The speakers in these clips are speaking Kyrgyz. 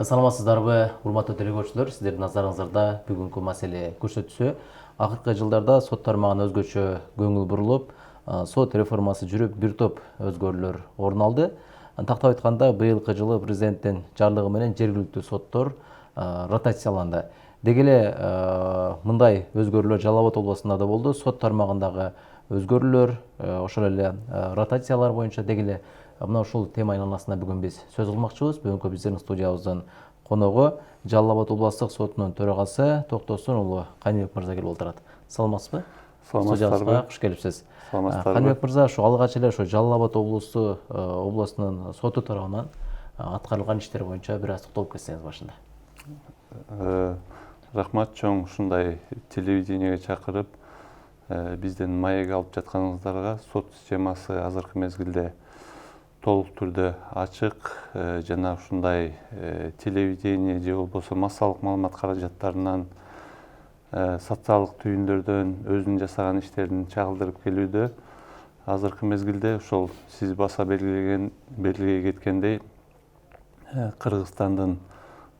Саламатсыздарбы, урматтуу телекөрүүчүлөр, сиздердин назарыңыздарда бүгүнкү маселе көрсөтүүсү. Акыркы жылдарда сот тармагына өзгөчө көңүл бурулуп, сот реформасы жүрүп, бир топ өзгөрүүлөр орун алды. Тактап айтканда, быйылкы жылы президенттин жарлыгы менен жергиликтүү соттор ротацияланды. Деги эле мындай өзгөрүүлөр Жалал Абад областында да болду. Сот тармагындагы өзгөрүүлөр, ошол эле ротациялар боюнча деги эле мына ушул тема айланасында бүгүн биз сөз кылмакчыбыз. Бүгүнкү биздин студиябыздын коногу Жалал Абад областык сотунун төрагасы Токтосун уулу Каныбек мырза келип отурат. Саламатсызбы? Студиябызга куш келипсиз. Каныбек мырза, ушу алгач эле ошо Жалал Абад областынын соту тарабынан аткарылган иштер боюнча бир аз токтолуп кетсеңиз башында. Рахмат, чоң ушундай телевидениеге чакырып, бизден маек алып жатканыңыздарга. Сот системасы азыркы мезгилде толук түрдө ачык жана ушундай телевидение же болбосо массалык маалымат каражаттарынан, социалдык түйүндөрдөн өзүнүн жасаган иштерин чагылдырып келүүдө. Азыркы мезгилде ошол сиз баса белгилей кеткендей, Кыргызстандын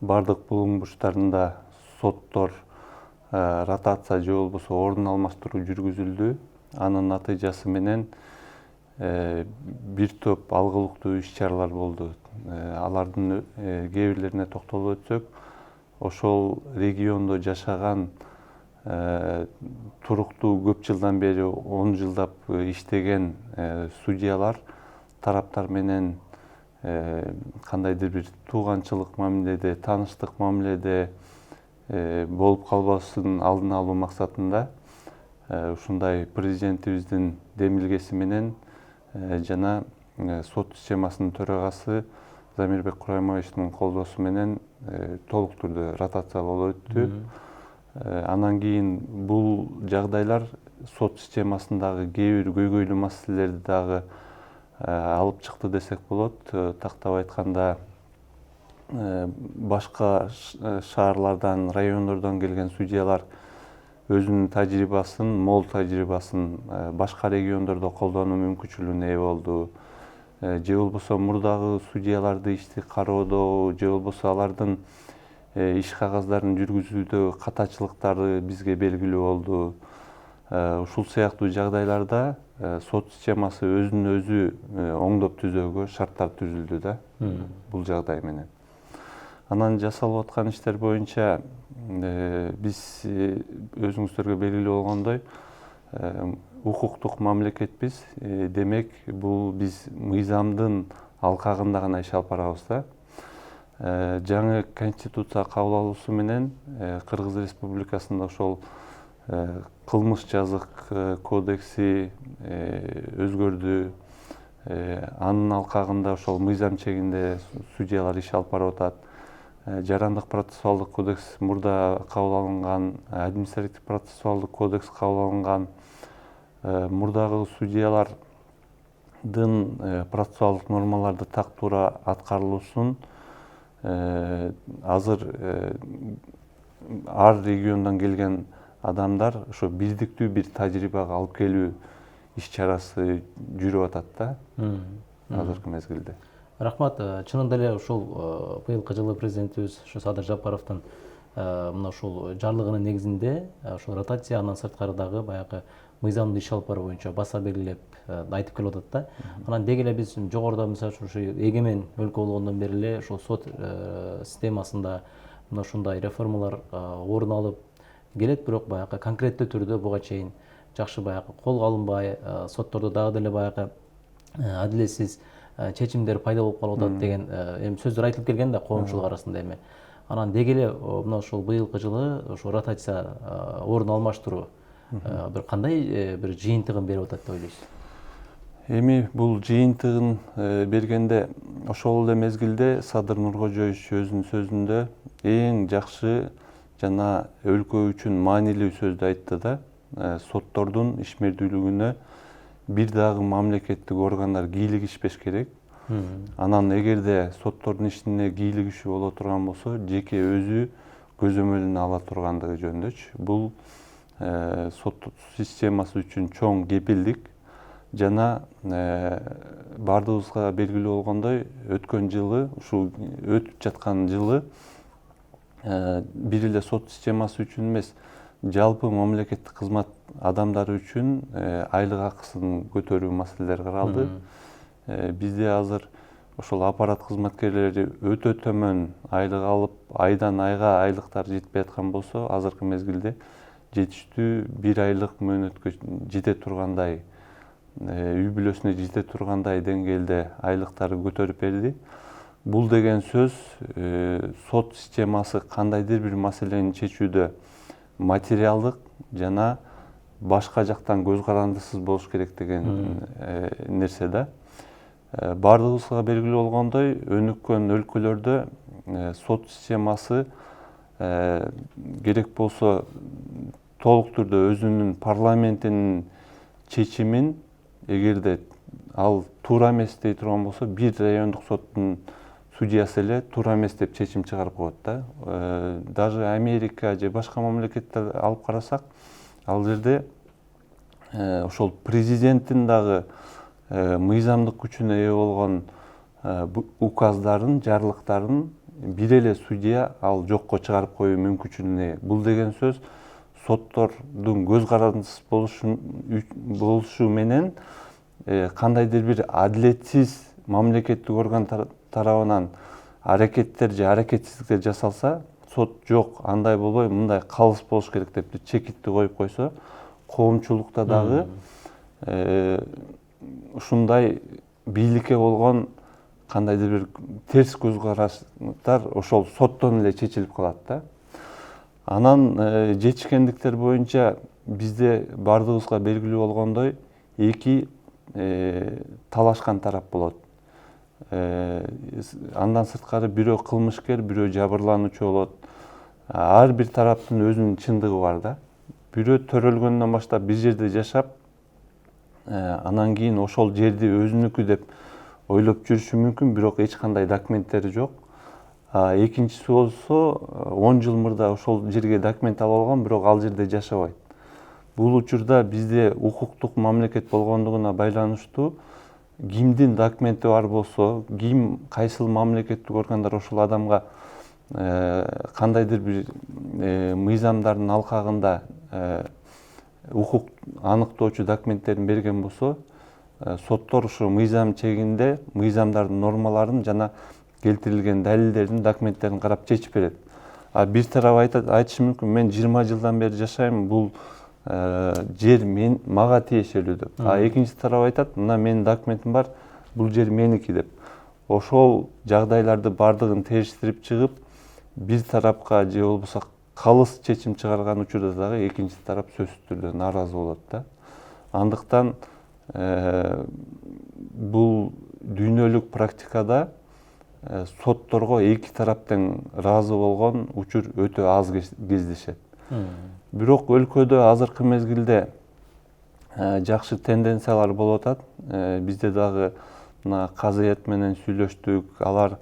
бардык булуң бурчтарында соттор ротация же болбосо ордун алмаштыруу жүргүзүлдү. Анын натыйжасы менен бир топ алгылыктуу иш-чаралар болду. Алардын кээ бирлерине токтолуп өтсөк, ошол региондо жашаган туруктуу көп жылдан бери 10 жылдап иштеген судьялар тараптар менен кандайдыр бир тууганчылык мамиледе, тааныштык мамиледе болуп калбасын алдын алуу максатында ушундай президентибиздин демилгеси менен жана сот системасынын төрагасы Замирбек Кураймовичтин колдоосу менен толук түрдө ротация болуп өттү. Анан кийин бул жагдайлар сот системасындагы кээ бир көйгөйлүү маселелерди дагы алып чыкты десек болот. Тактап айтканда, башка шаарлардан, райондордон келген судьялар өзүнүн мол тажрыйбасын башка региондордо колдонуу мүмкүнчүлүгүнө ээ болду. Же болбосо мурдагы судьяларды ишти кароодо, же болбосо алардын иш кагаздарын жүргүзүүдө катачылыктары бизге белгилүү болду. Ушул сыяктуу жагдайларда сот системасы өзүн өзү оңдоп түзөөгө шарттар түзүлдү да бул жагдай менен. Анан жасалып аткан иштер боюнча биз өзүңүздөргө белгилүү болгондой укуктук мамлекетпиз. Демек, бул биз мыйзамдын алкагында гана иш алып барабыз да. Жаңы конституция кабыл алуусу менен Кыргыз Республикасында ошол кылмыш жазык кодекси өзгөрдү. Анын алкагында ошол мыйзам чегинде судьялар иш алып барып атат. Жарандык процессуалдык кодекс мурда кабыл алынган, административдик процессуалдык кодекс кабыл алынган. Мурдагы судьялардын процессуалдык нормаларды так туура аткарылуусун азыр ар региондон келген адамдар ошо бирдиктүү бир тажрыйбага алып келүү иш-чарасы жүрүп атат да азыркы мезгилде. Рахмат. Чынында эле ушул быйылкы жылы президентибиз Садыр Жапаровдун мына ушул жарлыгынын негизинде ушул ротация, андан сырткары дагы баягы мыйзамдуу иш алып баруу боюнча баса белгилеп айтып келип атат да. Анан деги эле биз жогоруда мисалы үчүн ушу эгемен өлкө болгондон бери эле ушул сот системасында мына ушундай реформалар орун алып келет, бирок баягы конкреттүү түрдө буга чейин жакшы баягы колго алынбай, соттордо дагы деле баягы адилетсиз чечимдер пайда болуп калып атат деген эми сөздөр айтылып келген да коомчулук арасында эми. Анан деги эле мына ушул быйылкы жылы ошо ротация, ордун алмаштыруу бир кандай бир жыйынтыгын берип атат деп ойлойсуз? Эми бул жыйынтыгын бергенде ошол эле мезгилде Садыр Нуркожоевич өзүнүн сөзүндө эң жакшы жана өлкө үчүн маанилүү сөздү айтты да. Соттордун ишмердүүлүгүнө бир дагы мамлекеттик органдар кийлигишпеш керек. Анан эгерде соттордун ишине кийлигишүү боло турган болсо, жеке өзү көзөмөлүнө ала тургандыгы жөнүндөчү. Бул сот системасы үчүн чоң кепилдик. жана баардыгыбызга белгилүү болгондой өткөн жылы ушул өтүп жаткан жылы бир эле сот системасы үчүн эмес, жалпы мамлекеттик кызмат адамдары үчүн айлык акысын көтөрүү маселелери каралды. Бизде азыр ошол аппарат кызматкерлери өтө төмөн айлык алып, айдан айга айлыктары жетпей аткан болсо, азыркы мезгилде жетиштүү бир айлык мөөнөткө жете тургандай, үй бүлөсүнө жете тургандай деңгээлде айлыктары көтөрүп берди. Бул деген сөз сот системасы кандайдыр бир маселени чечүүдө материалдык жана башка жактан көз карандысыз болуш керек деген нерсе да. Баардыгыбызга белгилүү болгондой, өнүккөн өлкөлөрдө сот системасы керек болсо толук түрдө өзүнүн парламентинин чечимин, эгерде ал туура эмес дей турган болсо, бир райондук соттун судьясы эле туура эмес деп чечим чыгарып коет да. Даже Америка же башка мамлекеттерди алып карасак, ал жерде ошол президенттин дагы мыйзамдык күчүнө ээ болгон указдарын, жарлыктарын бир эле судья ал жокко чыгарып коюу мүмкүнчүлүгүнө ээ. Бул деген сөз соттордун көз карандысыз болушу менен кандайдыр бир адилетсиз мамлекеттик орган тарабынан аракеттер же аракетсиздиктер жасалса, сот жок, андай болбой, мындай калыс болуш керек деп чекитти коюп койсо, коомчулукта дагы ушундай бийликке болгон кандайдыр бир терс көз караштар ошол соттон эле чечилип калат да. Анан жетишкендиктер боюнча бизде баардыгыбызга белгилүү болгондой эки талашкан тарап болот. Андан сырткары бирөө кылмышкер, бирөө жабырлануучу болот. Ар бир тараптын өзүнүн чындыгы бар да. Бирөө төрөлгөндөн баштап бир жерде жашап, анан кийин ошол жерди өзүнүкү деп ойлоп жүрүшү мүмкүн, бирок эч кандай документтери жок. Экинчиси болсо 10 жыл мурда ошол жерге документ алып алган, бирок ал жерде жашабайт. Бул учурда бизде укуктук мамлекет болгондугуна байланыштуу кимдин документи бар болсо, ким кайсыл мамлекеттик органдар ошол адамга кандайдыр бир мыйзамдардын алкагында укук аныктоочу документтерин берген болсо, соттор ушу мыйзам чегинде мыйзамдардын нормаларын жана келтирилген далилдердин, документтерин карап чечип берет. Бир тарап айтышы мүмкүн, мен 20 жылдан бери жашайм, бул жер мага тиешелүү деп. Экинчи тарап айтат, мына менин документим бар, бул жер меники деп. Ошол жагдайларды бардыгын териштирип чыгып, бир тарапка же болбосо калыс чечим чыгарган учурда дагы экинчи тарап сөзсүз түрдө нааразы болот да. Андыктан бул дүйнөлүк практикада сотторго эки тараптын ыраазы болгон учур өтө аз кездешет. Бирок өлкөдө азыркы мезгилде жакшы тенденциялар болуп атат. Бизде дагы мына казыят менен сүйлөштүк. Алар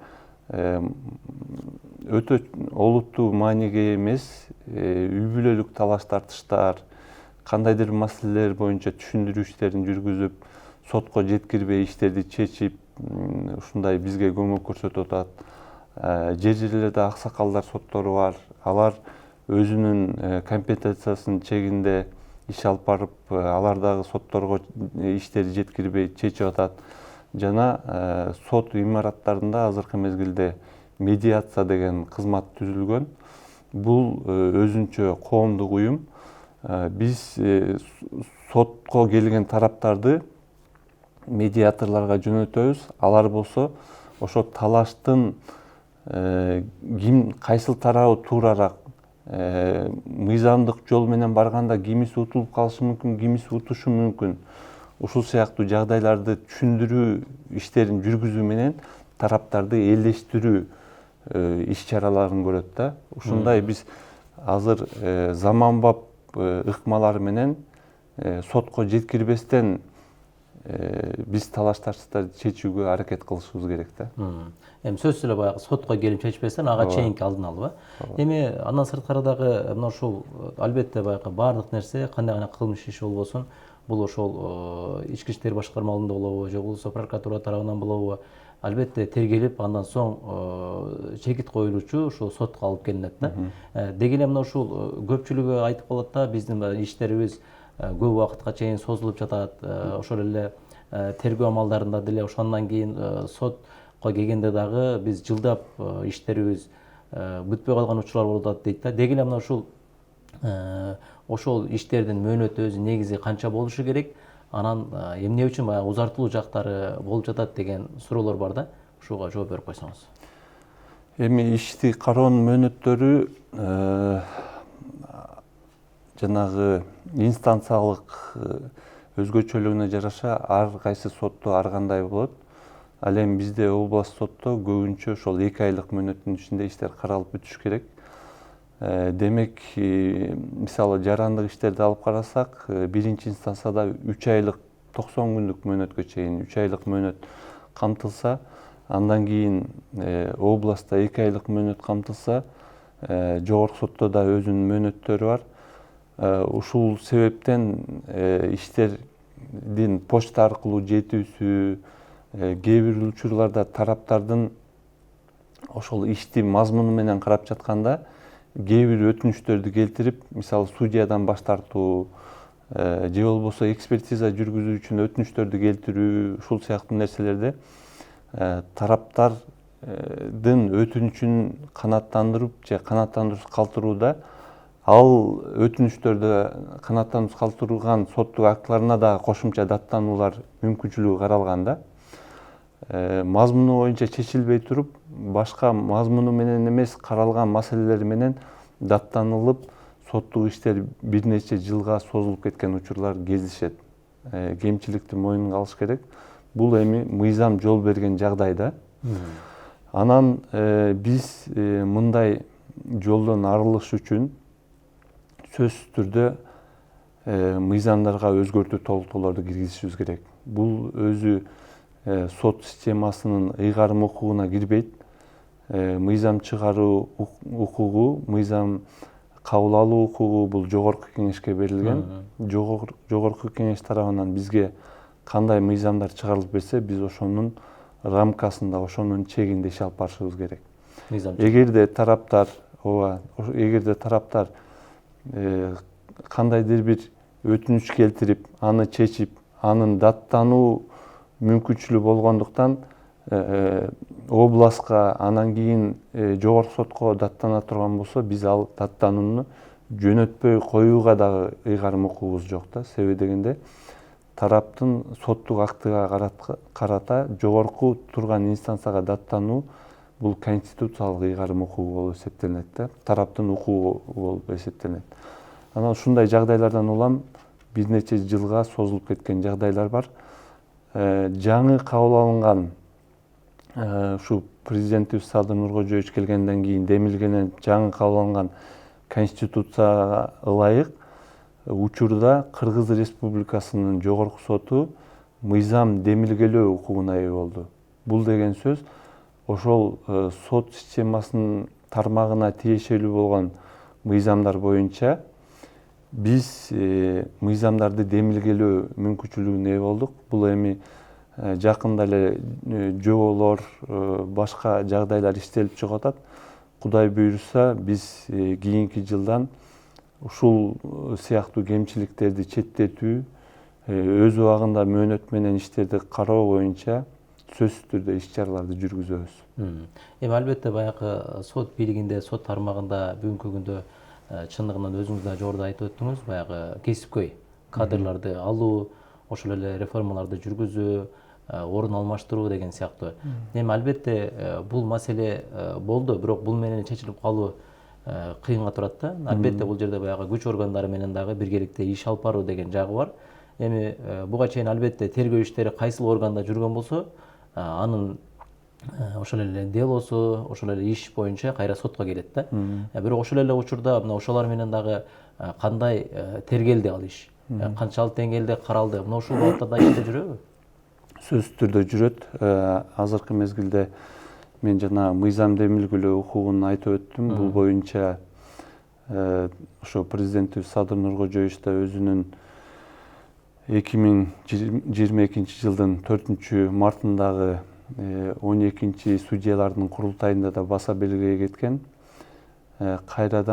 өтө олуттуу мааниге эмес, үй бүлөлүк талаш тартыштар, кандайдыр маселелер боюнча түшүндүрүү иштерин жүргүзүп, сотко жеткирбей иштерди чечип, ушундай бизге көмөк көрсөтүп атат. Жер жерлерде аксакалдар соттору бар. Алар өзүнүн компетенциясынын чегинде иш алып барып, алар дагы сотторго иштерди жеткирбей чечип атат. Жана сот имараттарында азыркы мезгилде медиация деген кызмат түзүлгөн. Бул өзүнчө коомдук уюм. Биз сотко келген тараптарды медиаторлорго жөнөтөбүз. Алар болсо ошо талаштын ким кайсыл тарабы туурараак, мыйзамдык жол менен барганда кимиси утулуп калышы мүмкүн, кимиси утушу мүмкүн. Ушул сыяктуу жагдайларды түшүндүрүү иштерин жүргүзүү менен тараптарды элдештирүү иш чараларын көрөт да. Ушундай биз азыр заманбап ыкмалар менен сотко жеткирбестен биз талаш тартыштарды чечүүгө аракет кылышыбыз керек да. Эми сөзсүз эле баягы сотко келип чечпестен ага чейинки алдын алуу. Эми андан сырткары дагы мына ушул албетте баягы баардык нерсе кандай гана кылмыш иши болбосун, бул ошол ички иштер башкармалыгында болобу же улуттук прокуратура тарабынан болобу, албетте тергелип андан соң чекит коюлуучу ушул сотко алып келинет да. Деги эле мына ушул көпчүлүгү айтып калат да, биздин иштерибиз көп убакытка чейин созулуп жатат, ошол эле тергөө амалдарында деле ошондон кийин сотко келгенде дагы биз жылдап иштерибиз бүтпөй калган учурлар болуп атат дейт да. Деги эле мына ошол иштердин мөөнөтү өзү негизи канча болушу керек, анан эмне үчүн баягы узартылуу жактары болуп жатат деген суроолор бар да. Ушуга жооп берип койсоңуз. Эми ишти кароонун мөөнөттөрү жанагы инстанциялык өзгөчөлүгүнө жараша ар кайсы сотто ар кандай болот. Ал эми бизде область сотто көбүнчө ошол 2 айлык мөөнөттүн ичинде иштер каралып бүтүш керек. Демек, мисалы жарандык иштерди алып карасак, биринчи инстанцияда 3 айлык 90 күндүк мөөнөткө чейин 3 айлык мөөнөт камтылса, андан кийин областта 2 айлык мөөнөт камтылса, жогорку сотто да өзүнүн мөөнөттөрү бар. Ушул себептен иштердин почта аркылуу жетүүсү, кээ бир учурларда тараптардын ошол ишти мазмуну менен карап жатканда кээ бир өтүнүчтөрдү келтирип, мисалы судьядан баш тартуу же болбосо экспертиза жүргүзүү үчүн өтүнүчтөрдү келтирүү, ушул сыяктуу нерселерде тараптардын өтүнүчүн канааттандырып же канааттандыруусуз калтырууда ал өтүнүчтөрдү канааттандыруусуз калтырылган соттук актыларына дагы кошумча даттануулар мүмкүнчүлүгү каралган да. Мазмуну боюнча чечилбей туруп, башка мазмуну менен эмес каралган маселелер менен даттанылып, соттук иштер бир нече жылга созулуп кеткен учурлар кездешет. Кемчиликти мойнуна алыш керек. Бул эми мыйзам жол берген жагдайда. Анан биз мындай жолдон арылыш үчүн сөзсүз түрдө мыйзамдарга өзгөртүү толуктоолорду киргизишибиз керек. Бул өзү сот системасынын ыйгарым укугуна кирбейт. Мыйзам чыгаруу укугу, мыйзам кабыл алуу укугу бул жогорку кеңешке берилген. Жогорку кеңеш тарабынан бизге кандай мыйзамдар чыгарылып берсе, биз ошонун рамкасында, ошонун чегинде иш алып барышыбыз керек. Эгерде тараптар кандайдыр бир өтүнүч келтирип, аны чечип, анын даттануу мүмкүнчүлүгү болгондуктан областка, анан кийин жогорку сотко даттана турган болсо, биз ал даттанууну жөнөтпөй коюуга дагы ыйгарым укугубуз жок да. Себеби дегенде тараптын соттук актыга карата жогорку турган инстанцияга даттануу бул конституциялык ыйгарым укугу болуп эсептелинет да. Тараптын укугу болуп эсептелинет. Анан ушундай жагдайлардан улам бир нече жылга созулуп кеткен жагдайлар бар. Жаңы кабыл алынган ушу президентибиз Садыр Нуркожоевич келгенден кийин демилгенен жаңы кабыл алынган конституцияга ылайык учурда Кыргыз Республикасынын жогорку соту мыйзам демилгелөө укугуна ээ болду. Бул деген сөз ошол сот системасынын тармагына тиешелүү болгон мыйзамдар боюнча биз мыйзамдарды демилгелөө мүмкүнчүлүгүнө ээ болдук. Бул эми жакында эле жоболор, башка жагдайлар иштелип чыгып атат. Кудай буйруса, биз кийинки жылдан ушул сыяктуу кемчиликтерди четтетүү, өз убагында мөөнөт менен иштерди кароо боюнча сөзсүз түрдө иш-чараларды жүргүзөбүз. Эми албетте баягы сот бийлигинде, сот тармагында бүгүнкү күндө чындыгынан өзүңүз да жогоруда айтып өттүңүз, баягы кесипкөй кадрларды алуу, ошол эле реформаларды жүргүзүү, орун алмаштыруу деген сыяктуу. Эми албетте бул маселе болду, бирок бул менен чечилип калуу кыйынга турат да. Албетте бул жерде баягы күч органдары менен дагы биргеликте иш алып баруу деген жагы бар. Эми буга чейин албетте тергөө иштери кайсыл органда жүргөн болсо, анын ошол эле делосу, ошол эле иш боюнча кайра сотко келет да. Бирок ошол эле учурда мына ошолор менен дагы кандай тергелди ал иш? Канчалык деңгээлде каралды? Мына ушул багыттарда иштеп жүрөбү? Сөзсүз түрдө жүрөт. Азыркы мезгилде мен жана мыйзам демилгелөө укугун айтып өттүм. Бул боюнча ошо президентибиз Садыр Нуркожоевич да өзүнүн 2022 жылдын 4 мартындагы 12 судьялардын курултайында да баса белгилей кеткен. Кайра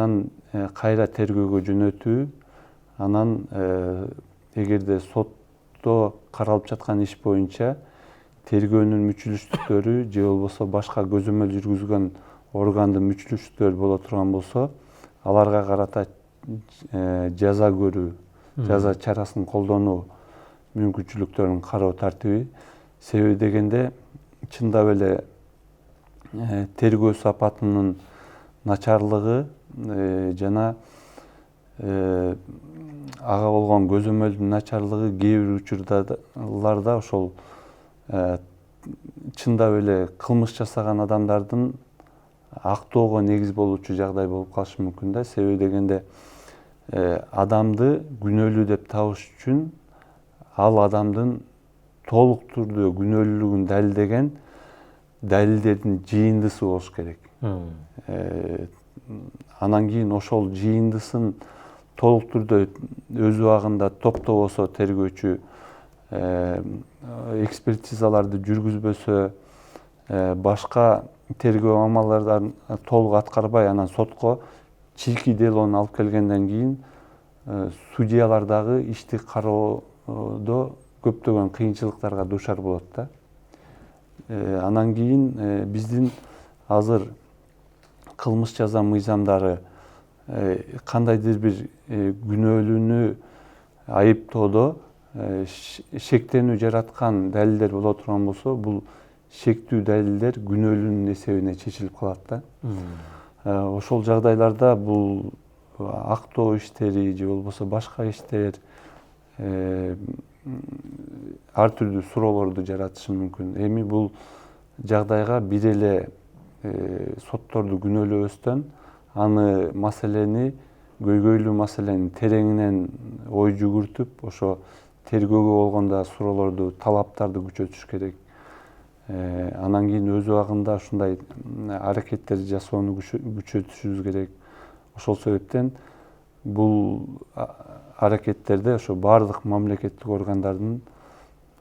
тергөөгө жөнөтүү, анан эгерде сотто каралып жаткан иш боюнча тергөөнүн мүчүлүштүктөрү же болбосо башка көзөмөл жүргүзгөн органдын мүчүлүштүктөрү боло турган болсо, аларга карата жаза көрүү, жаза чарасын колдонуу мүмкүнчүлүктөрүн кароо тартиби. Себеби дегенде чындап эле тергөө сапатынын начарлыгы жана ага болгон көзөмөлдүн начарлыгы кээ бир учурларда ошол чындап эле кылмыш жасаган адамдардын актоого негиз болуучу жагдай болуп калышы мүмкүн да. Себеби дегенде адамды күнөөлүү деп табыш үчүн ал адамдын толук түрдө күнөөлүүлүгүн далилдеген далилдердин жыйындысы болуш керек. Анан кийин ошол жыйындысын толук түрдө өз убагында топтобосо тергөөчү, экспертизаларды жүргүзбөсө, башка тергөө амалдарын толук аткарбай, анан сотко чийки делону алып келгенден кийин судьялар дагы ишти кароодо көптөгөн кыйынчылыктарга дуушар болот да. Анан кийин биздин азыр кылмыш жаза мыйзамдары кандайдыр бир күнөөлүүнү айыптоодо шектенүү жараткан далилдер боло турган болсо, бул шектүү далилдер күнөөлүүнүн эсебине чечилип калат да. Ошол жагдайларда бул актоо иштери же болбосо башка иштер ар түрдүү суроолорду жаратышы мүмкүн. Эми бул жагдайга бир эле сотторду күнөөлөбөстөн, аны маселени, көйгөйлүү маселени тереңинен ой жүгүртүп, ошо тергөөгө болгондо суроолорду, талаптарды күчөтүш керек. Анан кийин өз убагында ушундай аракеттер жасоону күчөтүшүбүз керек. Ошол себептен бул аракеттерде ошо баардык мамлекеттик органдардын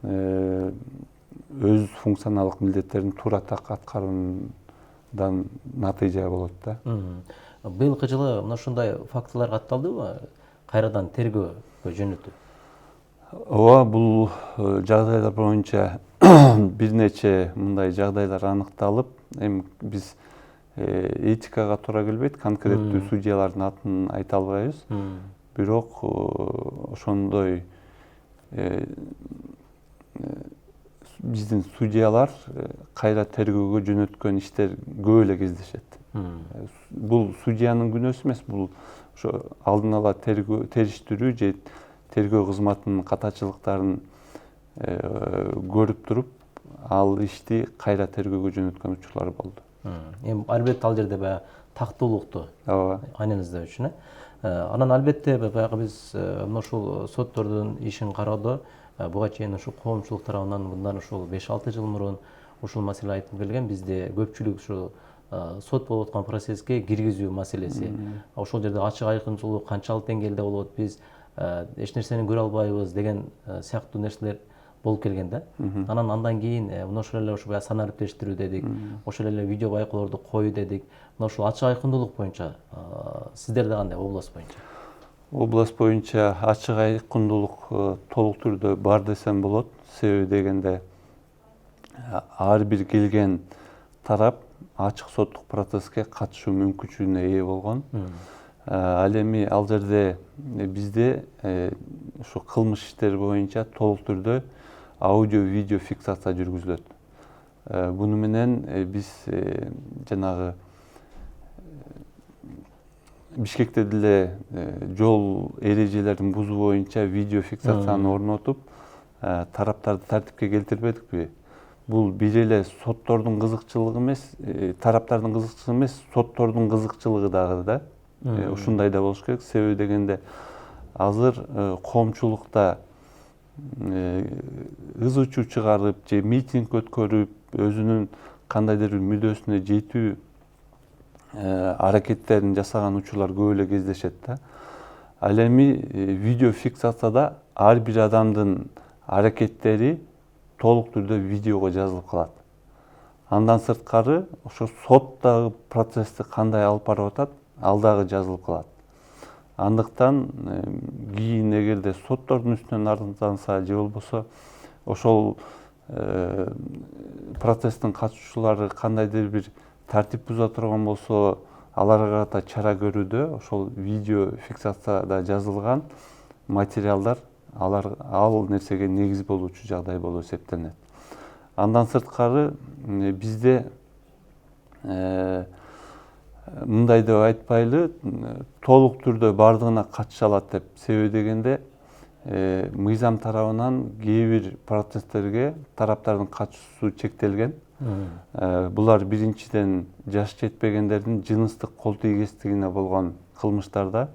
өз функционалдык милдеттерин туура так аткаруудан натыйжа болот да. Быйылкы жылы мына ушундай фактылар катталдыбы? Кайрадан тергөөгө жөнөтүү? Ооба, бул жагдайлар боюнча бир нече мындай жагдайлар аныкталып, эми биз этикага туура келбейт, конкреттүү судьялардын атын айта албайбыз. Бирок ошондой биздин судьялар кайра тергөөгө жөнөткөн иштер көп эле кездешет. Бул судьянын күнөөсү эмес, бул ошо алдын ала териштирүү же тергөө кызматынын катачылыктарын көрүп туруп, ал ишти кайра тергөөгө жөнөткөн учурлар болду. Эми албетте ал жерде баягы тактуулукту айнен издөө үчүн. Анан албетте баягы биз мына ушул соттордун ишин кароодо буга чейин ушул коомчулук тарабынан мындан ушул 5-6 жыл мурун ушул маселе айтылып келген. Бизде көпчүлүк ушул сот болуп аткан процесске киргизүү маселеси. Ошол жерде ачык айкынчылык канчалык деңгээлде болот, биз эч нерсени көрө албайбыз деген сыяктуу нерселер болуп келген да. Андан кийин мына ошол эле ошо санаа ариптештирүү дедик, ошол эле видео байкоолорду коюу дедик. Мына ушул ачык айкындуулук боюнча сиздерде кандай область боюнча? Область боюнча ачык айкындуулук толук түрдө бар десем болот. Себеби дегенде ар бир келген тарап ачык соттук процесске катышуу мүмкүнчүлүгүнө ээ болгон. Ал эми ал жерде бизде ушу кылмыш иштери боюнча толук түрдө аудио видео фиксация жүргүзүлөт. Буну менен биз жанагы Бишкекте деле жол эрежелерин бузуу боюнча видео фиксацияны орнотуп, тараптарды тартипке келтирбедикпи? Бул бир эле соттордун кызыкчылыгы эмес, тараптардын кызыкчылыгы эмес, соттордун кызыкчылыгы дагы да. Ушундай да болуш керек. Себеби дегенде азыр коомчулукта ыз учуу чыгарып же митинг өткөрүп, өзүнүн кандайдыр бир мүддөсүнө жетүү аракеттерин жасаган учурлар көп эле кездешет да. Ал эми видео фиксацияда ар бир адамдын аракеттери толук түрдө видеого жазылып калат. Андан сырткары ошо соттагы процессти кандай алып барып атат, ал дагы жазылып калат. Андыктан кийин эгерде соттордун үстүнөн арызданса же болбосо ошол процесстин катышуучулары кандайдыр бир тартип буза турган болсо, аларга карата чара көрүүдө ошол видео фиксацияда жазылган материалдар ал нерсеге негиз болуучу жагдай болуп эсептелет. Андан сырткары бизде мындай деп айтпайлы, толук түрдө бардыгына катыша алат деп. Себеби дегенде мыйзам тарабынан кээ бир процесстерге тараптардын катышуусу чектелген. Булар биринчиден жаш жетпегендердин жыныстык кол тийгестигине болгон кылмыштарда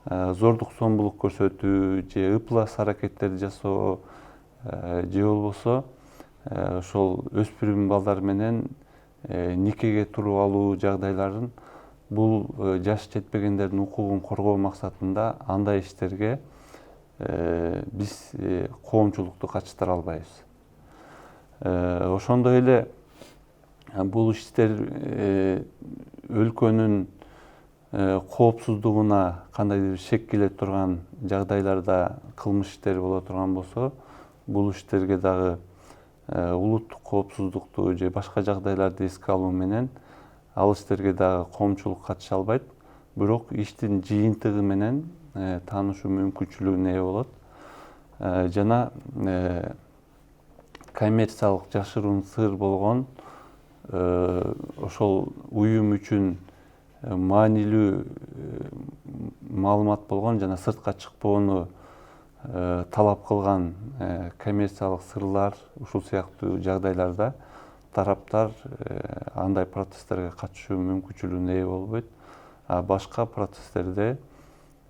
зордук зомбулук көрсөтүү же ыплас аракеттерди жасоо же болбосо ошол өспүрүм балдар менен никеге туруп алуу жагдайларын бул жаш жетпегендердин укугун коргоо максатында андай иштерге биз коомчулукту катыштыра албайбыз. Ошондой эле бул иштер өлкөнүн коопсуздугуна кандайдыр шек келе турган жагдайларда кылмыш иштери боло турган болсо, бул иштерге дагы улуттук коопсуздукту же башка жагдайларды эске алуу менен ал иштерге дагы коомчулук катыша албайт. Бирок иштин жыйынтыгы менен таанышуу мүмкүнчүлүгүнө ээ болот. Жана коммерциялык жашыруун сыр болгон ошол уюм үчүн маанилүү маалымат болгон жана сыртка чыкпоону талап кылган коммерциялык сырлар, ушул сыяктуу жагдайларда тараптар андай процесстерге катышуу мүмкүнчүлүгүнө ээ болбойт. А башка процесстерде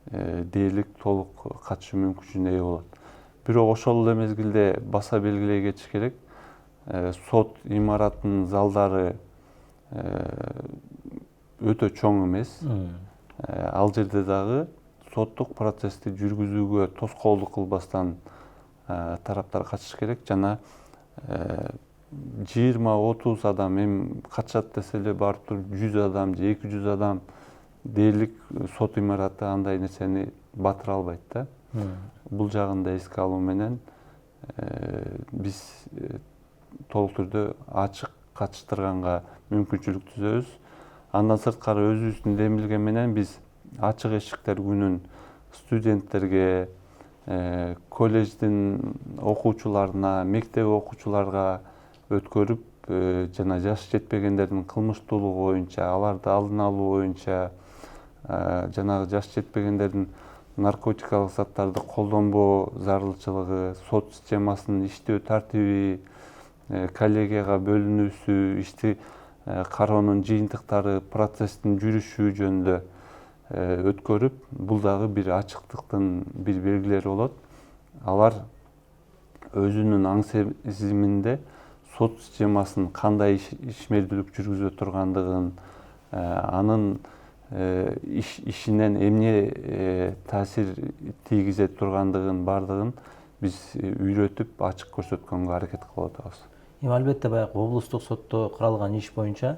дээрлик толук катышуу мүмкүнчүлүгүнө ээ болот. Бирок ошол эле мезгилде баса белгилей кетиш керек, сот имаратынын залдары өтө чоң эмес. Ал жерде дагы соттук процессти жүргүзүүгө тоскоолдук кылбастан тараптар катыш керек. Жана 20-30 адам эми катышат десе эле барып туруп 100 адам же 200 адам дээрлик сот имараты андай нерсени батыра албайт да. Бул жагын да эске алуу менен биз толук түрдө ачык катыштырганга мүмкүнчүлүк түзөбүз. Андан сырткары өзүбүздүн демилге менен биз ачык эшиктер күнүн студенттерге, колледждин окуучуларына, мектеп окуучуларга өткөрүп, жана жаш жетпегендердин кылмыштуулугу боюнча, аларды алдын алуу боюнча, жанагы жаш жетпегендердин наркотикалык заттарды колдонбоо зарылчылыгы, сот системасынын иштөө тартиби, коллегияга бөлүнүүсү, ишти кароонун жыйынтыктары, процесстин жүрүшү жөнүндө өткөрүп, бул дагы бир ачыктыктын бир белгилери болот. Алар өзүнүн аң сезиминде сот системасынын кандай ишмердүүлүк жүргүзө тургандыгын, анын ишинен эмне таасир тийгизе тургандыгын бардыгын биз үйрөтүп, ачык көрсөткөнгө аракет кылып атабыз. Эми албетте баягы облустук сотто каралган иш боюнча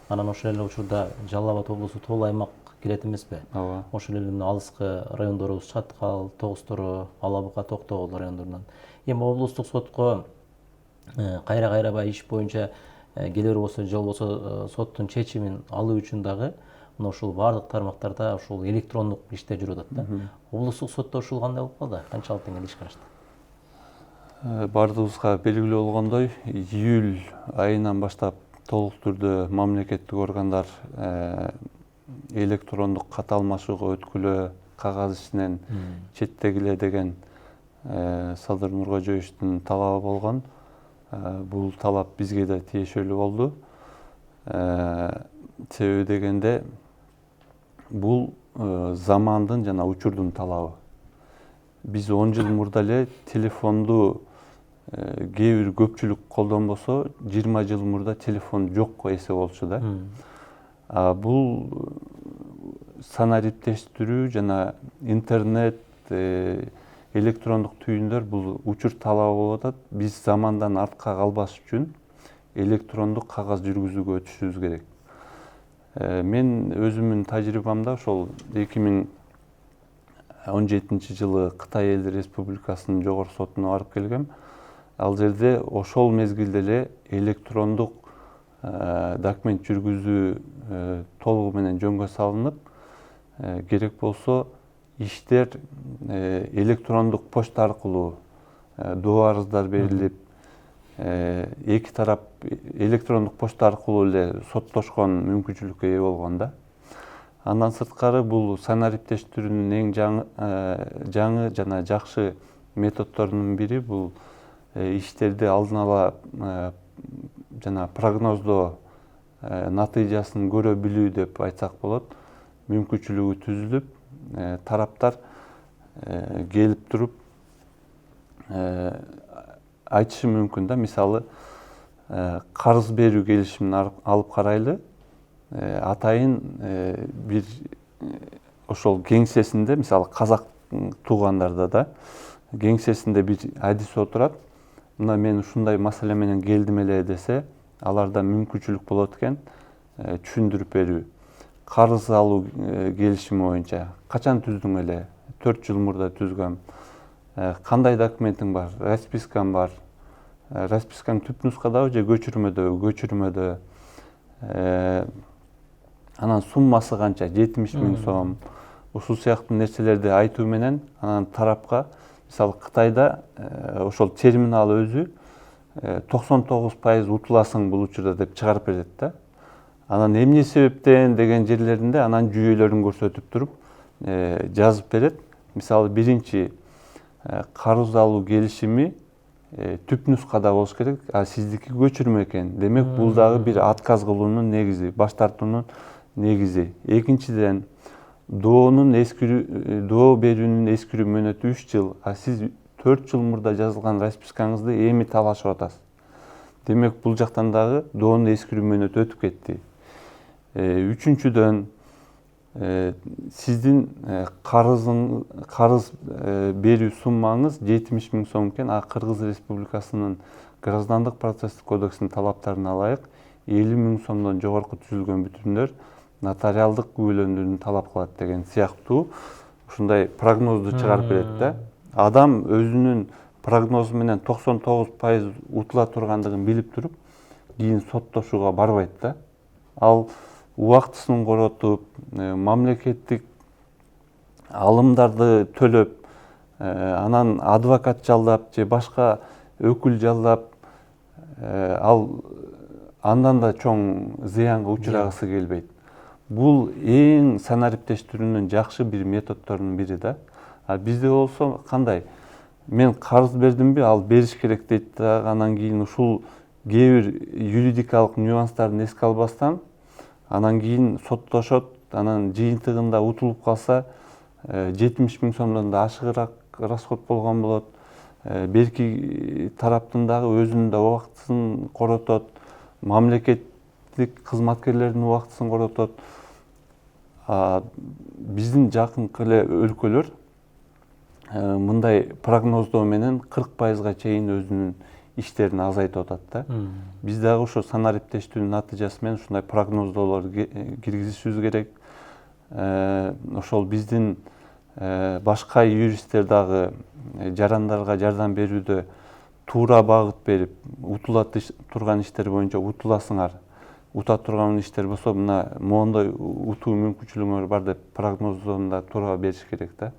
анан ошол эле учурда Жалал Абад облусу тоол аймак кирет эмеспи? Ооба. Ошол эле алыскы райондорубуз Чаткал, Тогуз-Тороо, Ала Бука, Токтогул райондорунан. Эми облустук сотко кайра баягы иш боюнча келе болсо же болбосо соттун чечимин алуу үчүн дагы ушул баардык тармактарда ушул электрондук иштер жүрүп атат да. Облустук сотто ушул кандай болуп калды? Канчалык деңгээлде ишке ашты? Бардыгыбызга белгилүү болгондой, июль айынан баштап толук түрдө мамлекеттик органдар электрондук кат алмашууга өткүлө, кагаз ишинен четтегиле деген Садыр Нуркожоевичтин талабы болгон. Бул талап бизге да тиешелүү болду. Себеби дегенде бул замандын жана учурдун талабы. Биз 10 жыл мурда эле телефонду кээ бир көпчүлүк колдонбосо, 20 жыл мурда телефон жок эсе болчу да. Бул санариптештирүү жана интернет, электрондук түйүндөр бул учур талабы болуп атат. Биз замандан артка калбаш үчүн электрондук кагаз жүргүзүүгө өтүшүбүз керек. Мен өзүмдүн тажрыйбамда ошол 2017 жылы Кытай Эл Республикасынын жогорку сотуна барып келгем. Ал жерде ошол мезгилде эле электрондук документ жүргүзүү толугу менен жөнгө салынып, керек болсо иштер электрондук почта аркылуу доо арыздар берилип, эки тарап электрондук почта аркылуу эле соттошкон мүмкүнчүлүккө ээ болгон да. Андан сырткары бул санариптештирүүнүн эң жаңы жана жакшы методдорунун бири бул иштерди алдын ала жана прогноздоо натыйжасын көрө билүү деп айтсак болот. Мүмкүнчүлүгү түзүлүп, тараптар келип туруп айтышы мүмкүн да. Мисалы, карыз берүү келишимин алып карайлы. Атайын бир ошол кеңсесинде, мисалы казак туугандарда да кеңсесинде бир адис отурат. Мына мен ушундай маселе менен келдим эле десе, аларда мүмкүнчүлүк болот экен түшүндүрүп берүү. Карыз алуу келишими боюнча качан түздүң эле? 4 жыл мурда түзгөм. Кандай документиң бар? Распискам бар. Распискаң түп нускадабы же көчүрмөдөбү? Көчүрмөдө. Анан суммасы канча? 70 000 сом. Ушул сыяктуу нерселерди айтуу менен анан тарапка, мисалы Кытайда ошол терминал өзү 99% утуласың бул учурда деп чыгарып берет да. Анан эмне себептен деген жерлеринде анан жүйөлөрүн көрсөтүп туруп жазып берет. Мисалы биринчи карыз алуу келишими түп нускада болуш керек, а сиздики көчүрмө экен. Демек бул дагы бир отказ кылуунун негизи, баш тартуунун негизи. Экинчиден, доо берүүнүн эскирүү мөөнөтү 3 жыл, а сиз 4 жыл мурда жазылган распискаңызды эми талашып атасыз. Демек бул жактан дагы доонун эскирүү мөөнөтү өтүп кетти. Үчүнчүдөн, сиздин карыз берүү суммаңыз 70 000 сом экен, а Кыргыз Республикасынын граждандык процесстик кодексинин талаптарына ылайык 50 000 сомдон жогорку түзүлгөн бүтүмдөр нотариалдык күбөлөндүүнү талап кылат деген сыяктуу ушундай прогнозду чыгарып берет да. Адам өзүнүн прогнозу менен 99% утула тургандыгын билип туруп, кийин соттошууга барбайт да. Ал убактысын коротуп, мамлекеттик алымдарды төлөп, анан адвокат жалдап же башка өкүл жалдап, ал андан да чоң зыянга учурагысы келбейт. Бул эң санариптештирүүнүн жакшы бир методдорунун бири да. А бизде болсо кандай? Мен карыз бердимби, ал бериш керек дейт да, анан кийин ушул кээ бир юридикалык нюанстарын эске албастан, анан кийин соттошот, анан жыйынтыгында утулуп калса 70 000 сомдон да ашыгыраак расход болгон болот. Берки тараптын дагы өзүнүн да убактысын коротот, мамлекеттик кызматкерлердин убактысын коротот. Биздин жакынкы эле өлкөлөр мындай прогноздоо менен 40%га чейин өзүнүн иштерин азайтып атат да. Биз дагы ошо санариптештүүнүн натыйжасы менен ушундай прогноздоолорду киргизишибиз керек. Ошол биздин башка юристтер дагы жарандарга жардам берүүдө туура багыт берип, утула турган иштер боюнча утуласыңар, ута турган иштер болсо мына моундай утуу мүмкүнчүлүгүңөр бар деп прогноздоонда туура бериш керек да.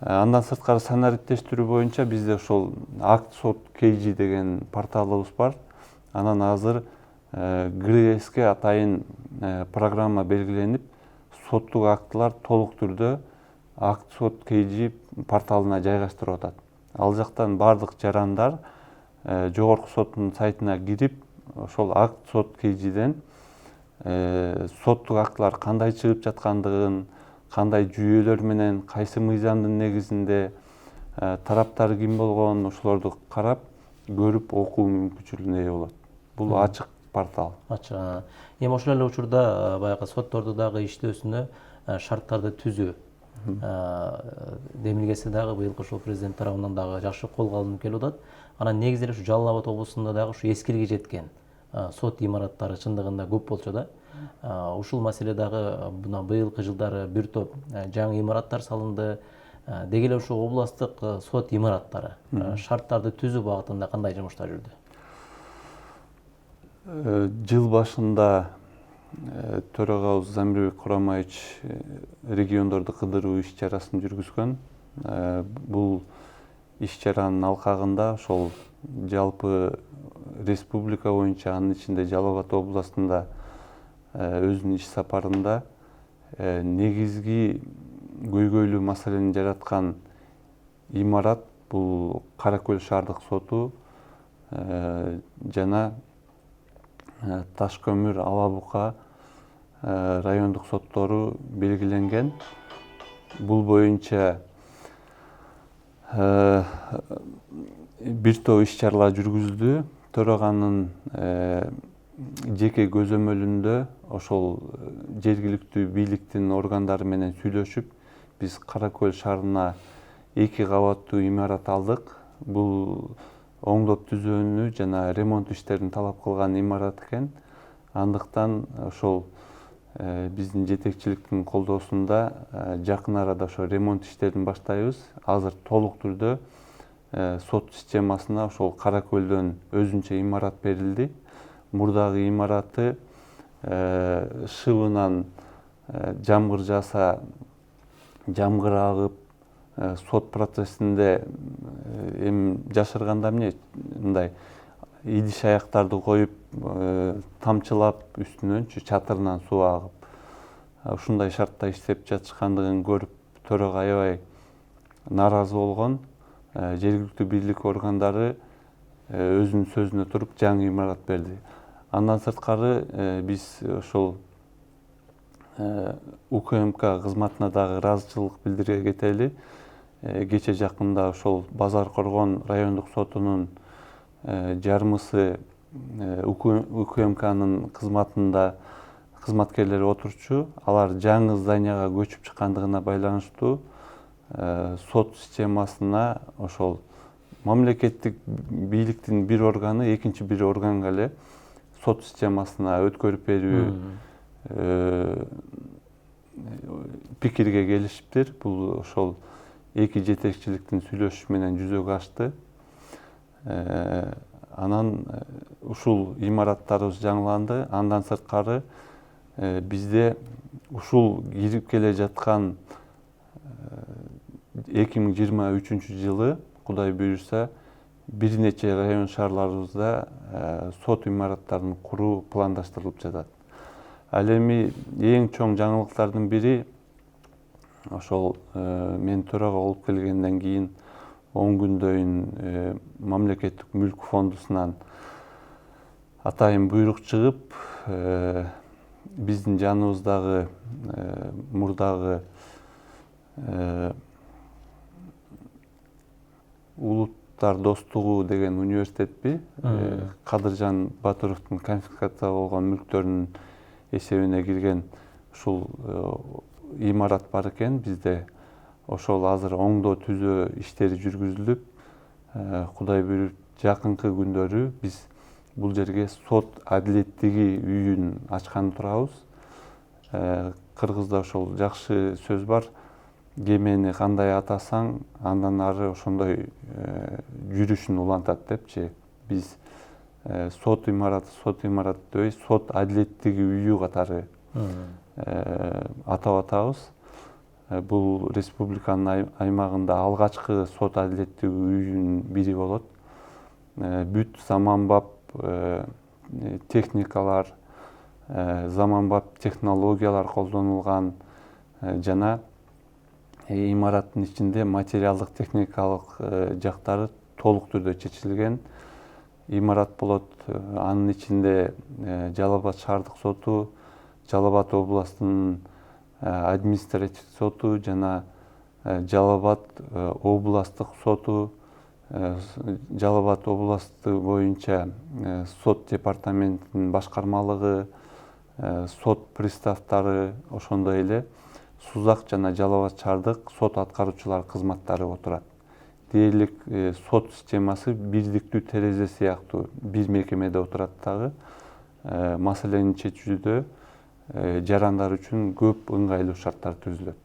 Андан сырткары санариптештирүү боюнча бизде ошол Акт Сот KG деген порталыбыз бар. Анан азыр ГРСке атайын программа белгиленип, соттук актылар толук түрдө Акт Сот KG порталына жайгаштырып атат. Ал жактан бардык жарандар жогорку соттун сайтына кирип, ошол Акт Сот KGден соттук актылар кандай чыгып жаткандыгын, кандай жүйөлөр менен, кайсы мыйзамдын негизинде, тараптары ким болгон, ошолорду карап, көрүп окуу мүмкүнчүлүгүнө ээ болот. Бул ачык портал. Ачык. Эми ошол эле учурда баягы сотторду дагы иштөөсүнө шарттарды түзүү демилгеси дагы быйылкы ушул президент тарабынан дагы жакшы колго алынып келип атат. Анан негизи эле ушу Жалал Абад облусунда дагы ушу эскилиги жеткен сот имараттары чындыгында көп болчу да. Ушул маселе дагы мына быйылкы жылдары бир топ жаңы имараттар салынды. Деги эле ушу областтык сот имараттары шарттарды түзүү багытында кандай жумуштар жүрдү? Жыл башында төрагабыз Замирбек Курамаевич региондорду кыдыруу иш-чарасын жүргүзгөн. Бул иш-чаранын алкагында ошол жалпы республика боюнча, анын ичинде Жалал Абад областында өзүнүн иш сапарында негизги көйгөйлүү маселени жараткан имарат бул Каракөл шаардык соту жана Ташкөмүр, Алабука райондук соттору белгиленген. Бул боюнча бир топ иш-чаралар жүргүзүлдү. Төраганын жеке көзөмөлүндө ошол жергиликтүү бийликтин органдары менен сүйлөшүп, биз Каракөл шаарына 2 кабаттуу имарат алдык. Бул оңдоп түзүүнү жана ремонт иштерин талап кылган имарат экен. Андыктан ошол биздин жетекчиликтин колдоосунда жакын арада ошо ремонт иштерин баштайбыз. Азыр толук түрдө сот системасына ошол Каракөлдөн өзүнчө имарат берилди. Мурдагы имараты шыбынан жамгыр жааса, жамгыр агып, сот процессинде эми жашырганда эмне мындай идиш аяктарды коюп, тамчылап үстүнөнчү чатырынан суу агып, ушундай шартта иштеп жатышкандыгын көрүп, төрага аябай нааразы болгон. Жергиликтүү бийлик органдары өзүнүн сөзүнө туруп жаңы имарат берди. Андан сырткары биз ошол УКМК кызматына дагы ыраазычылык билдире кетели. Кече жакында ошол Базар Коргон райондук сотунун жармысы УКМКнын кызматында кызматкерлери отурчу. Алар жаңы зданияга көчүп чыккандыгына байланыштуу сот системасына ошол мамлекеттик бийликтин бир органы экинчи бир органга эле сот системасына өткөрүп берүү пикирге келишиптир. Бул ошол эки жетекчиликтин сүйлөшүшү менен жүзөгө ашты. Анан ушул имараттарыбыз жаңыланды. Андан сырткары бизде ушул кирип келе жаткан 2023 жылы Кудай буйрса бир нече район шаарларыбызда сот имараттарын куруу пландаштырылып жатат. Ал эми эң чоң жаңылыктардын бири ошол мен төрага болуп келгенден кийин 10 күндөйүн мамлекеттик мүлк фондусунан атайын буйрук чыгып, биздин жаныбыздагы мурдагы Улуттар достугу деген университетпи, Кадыржан Батыровдун конфискация болгон мүлктөрүнүн эсебине кирген ушул имарат бар экен бизде. Ошол азыр оңдоо түзөө иштери жүргүзүлүп, Кудай буйруп жакынкы күндөрү биз бул жерге сот адилеттиги үйүн ачканы турабыз. Кыргызда ошол жакшы сөз бар. Кемени кандай атасаң, андан ары ошондой жүрүшүн улантат депчи. Биз сот имараты дебей, сот адилеттиги үйү катары атап атабыз. Бул республиканын аймагында алгачкы сот адилеттиги үйүнүн бири болот. Бүт заманбап техникалар, заманбап технологиялар колдонулган жана имараттын ичинде материалдык техникалык жактары толук түрдө чечилген имарат болот. Анын ичинде Жалал Абад шаардык соту, Жалал Абад областынын административ соту жана Жалал Абад областтык соту, Жалал Абад областы боюнча сот департаментинин башкармалыгы, сот приставтары, ошондой эле Сузак жана Жалал Абад шаардык сот аткаруучулар кызматтары отурат. Дээрлик сот системасы бирдиктүү терезе сыяктуу бир мекемеде отурат дагы. Маселени чечүүдө жарандар үчүн көп ыңгайлуу шарттар түзүлөт.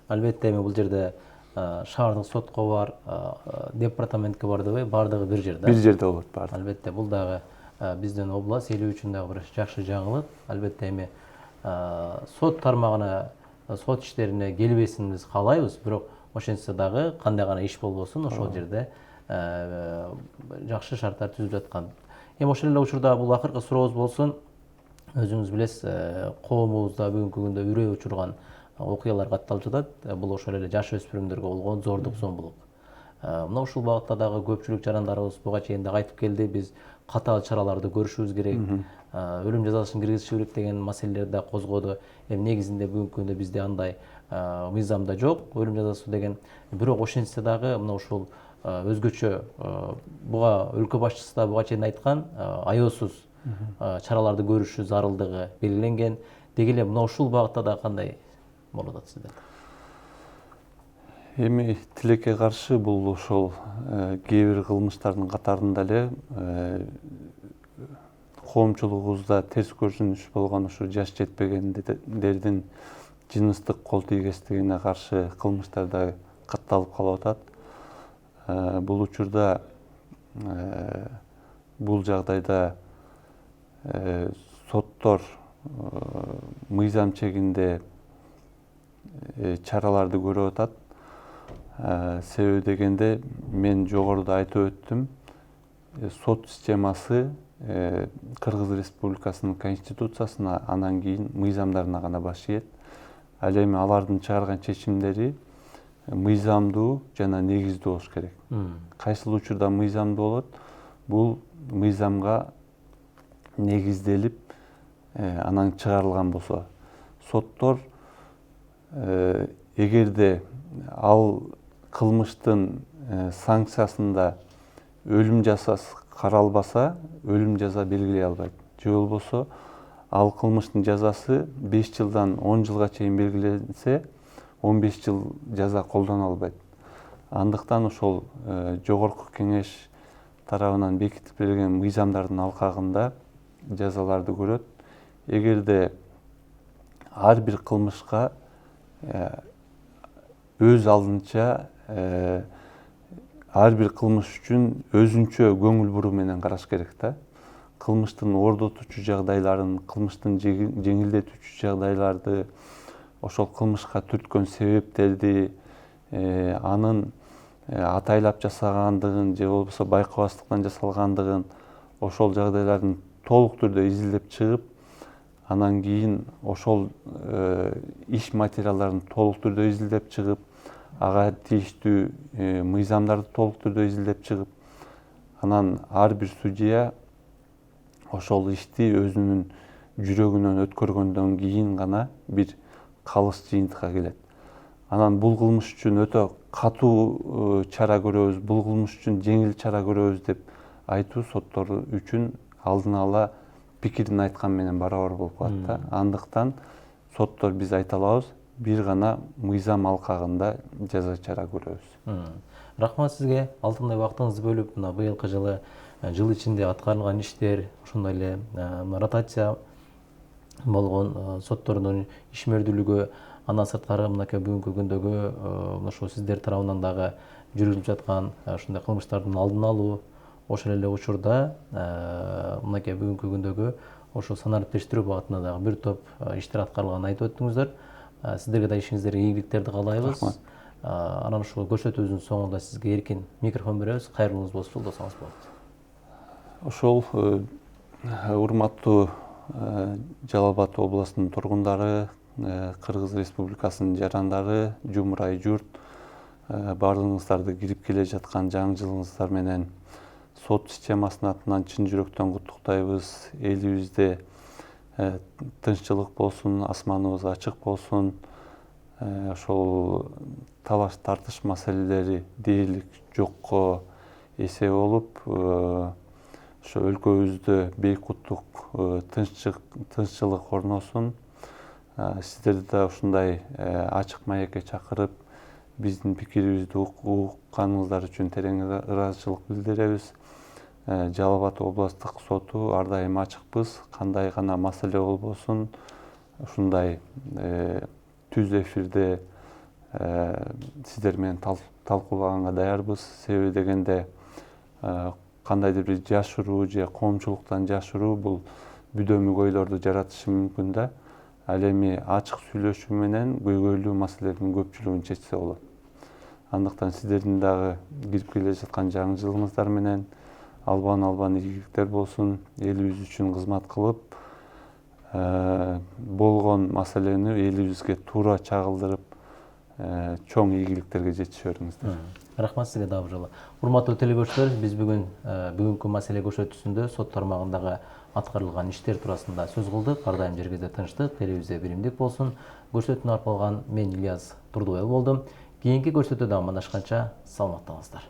Албетте эми бул жерде шаардык сотко бар, департаментке бар дебей, бардыгы бир жерде. Бир жерде болот баардыгы. Албетте бул дагы биздин область эли үчүн дагы бир жакшы жаңылык. Албетте эми сот тармагына, сот иштерине келбесин биз каалайбыз, бирок ошентсе дагы кандай гана иш болбосун ошол жерде жакшы шарттар түзүлүп аткан. Эми ошол эле учурда бул акыркы сурообуз болсун. Өзүңүз билесиз, коомубузда бүгүнкү күндө үрөй учурган окуялар катталып жатат. Бул ошол эле жаш өспүрүмдөргө болгон зордук, зомбулук. Мына ушул багытта дагы көпчүлүк жарандарыбыз буга чейин дагы айтып келди. Биз катаал чараларды көрүшүбүз керек, өлүм жазасын киргизиши керек деген маселелерди да козгоду. Эми негизинде бүгүнкү күндө бизде андай мыйзамда жок, өлүм жазасы деген. Бирок ошентсе дагы мына ушул өзгөчө буга өлкө башчысы да буга чейин айткан аеосуз чараларды көрүшү зарылдыгы белгиленген. Деги эле мына ушул багытта да кандай болуп атат сизде? Эми тилекке каршы бул ошол кээ бир кылмыштардын катарында эле коомчулугубузда терс көрүнүш болгон ушу жаш жетпегендердин жыныстык кол тийгестигине каршы кылмыштар да катталып калып атат. Бул учурда бул жагдайда соттор мыйзам чегинде чараларды көрүп атат. Себеби дегенде мен жогоруда айтып өттүм, сот системасы Кыргыз Республикасынын конституциясына, анан кийин мыйзамдарына гана баш ийет. Ал эми алардын чыгарган чечимдери мыйзамдуу жана негиздүү болуш керек. Кайсыл учурда мыйзамдуу болот? Бул мыйзамга негизделип анан чыгарылган болсо. Соттор эгерде ал кылмыштын санкциясында өлүм жазасы каралбаса, өлүм жаза белгилей албайт. Же болбосо ал кылмыштын жазасы 5 жылдан 10 жылга чейин белгиленсе, 15 жыл жаза колдоно албайт. Андыктан ошол жогорку кеңеш тарабынан бекитип берилген мыйзамдардын алкагында жазаларды көрөт. Эгерде ар бир кылмышка өз алдынча ар бир кылмыш үчүн өзүнчө көңүл буруу менен караш керек да. Кылмыштын ордотуучу жагдайларын, кылмыштын жеңилдетүүчү жагдайларды, ошол кылмышка түрткөн себептерди, анын атайлап жасагандыгын же болбосо байкабастыктан жасалгандыгын, ошол жагдайлардын толук түрдө изилдеп чыгып, анан кийин ошол иш материалдарын толук түрдө изилдеп чыгып, ага тийиштүү мыйзамдарды толук түрдө изилдеп чыгып, анан ар бир судья ошол ишти өзүнүн жүрөгүнөн өткөргөндөн кийин гана бир калыс жыйынтыкка келет. Анан бул кылмыш үчүн өтө катуу чара көрөбүз, бул кылмыш үчүн жеңил чара көрөбүз деп айтуу соттор үчүн алдын ала пикирин айткан менен барабар болуп калат да. Андыктан соттор биз айта алабыз, бир гана мыйзам алкагында жаза чара көрөбүз. Рахмат сизге, алтындай убактыңызды бөлүп, мына быйылкы жыл ичинде аткарылган иштер, ошондой эле ротация болгон соттордун ишмердүүлүгү, андан сырткары мынакей бүгүнкү күндөгү ошо сиздер тарабынан дагы жүргүзүлүп жаткан ушундай кылмыштардын алдын алуу, ошол эле учурда мынакей бүгүнкү күндөгү ошо санариптештирүү багытында дагы бир топ иштер аткарылганын айтып өттүңүздөр. Сиздерге да ишиңиздерге ийгиликтерди каалайбыз. Анан ушул көрсөтүүбүздүн соңунда сизге эркин микрофон беребиз. Кайрылууңуз болсо жолдосоңуз болот. Ошол урматтуу Жалал Абад областынын тургундары, Кыргыз Республикасынын жарандары, жумурай журт, баардыгыңыздарды кирип келе жаткан жаңы жылыңыздар менен сот системасынын атынан чын жүрөктөн куттуктайбыз. Элибизде тынччылык болсун, асманыбыз ачык болсун. Ошол талаш тартыш маселелери дээрлик жокко эсе болуп, ошо өлкөбүздө бейкуттук, тынччылык орносун. Сиздерди да ушундай ачык маекке чакырып, биздин пикирибизди укканыңыздар үчүн терең ыраазычылык билдиребиз. Жалал Абад областтык соту ар дайым ачыкпыз. Кандай гана маселе болбосун, ушундай түз эфирде сиздер менен талкуулаганга даярбыз. Себеби дегенде кандайдыр бир жашыруу же коомчулуктан жашыруу бул бүдөмүк ойлорду жаратышы мүмкүн да. Ал эми ачык сүйлөшүү менен көйгөйлүү маселелердин көпчүлүгүн чечсе болот. Андыктан сиздердин дагы кирип келе жаткан жаңы жылыңыздар менен албан ийгиликтер болсун, элибиз үчүн кызмат кылып, болгон маселени элибизге туура чагылдырып, чоң ийгиликтерге жетишиңиздер. Рахмат сизге дагы бир жолу. Урматтуу телегөрүүчүлөр, биз бүгүнкү маселе көшөтүүсүндө сот тармагындагы аткарылган иштер туурасында сөз кылдык. Ар дайым жерибизде тынчтык, элибизде биримдик болсун. Көрсөтүүнү алып калган мен Ильяс Турдубай болдум. Кийинки көрсөтүүдө амандашканча саламатта калыңыздар.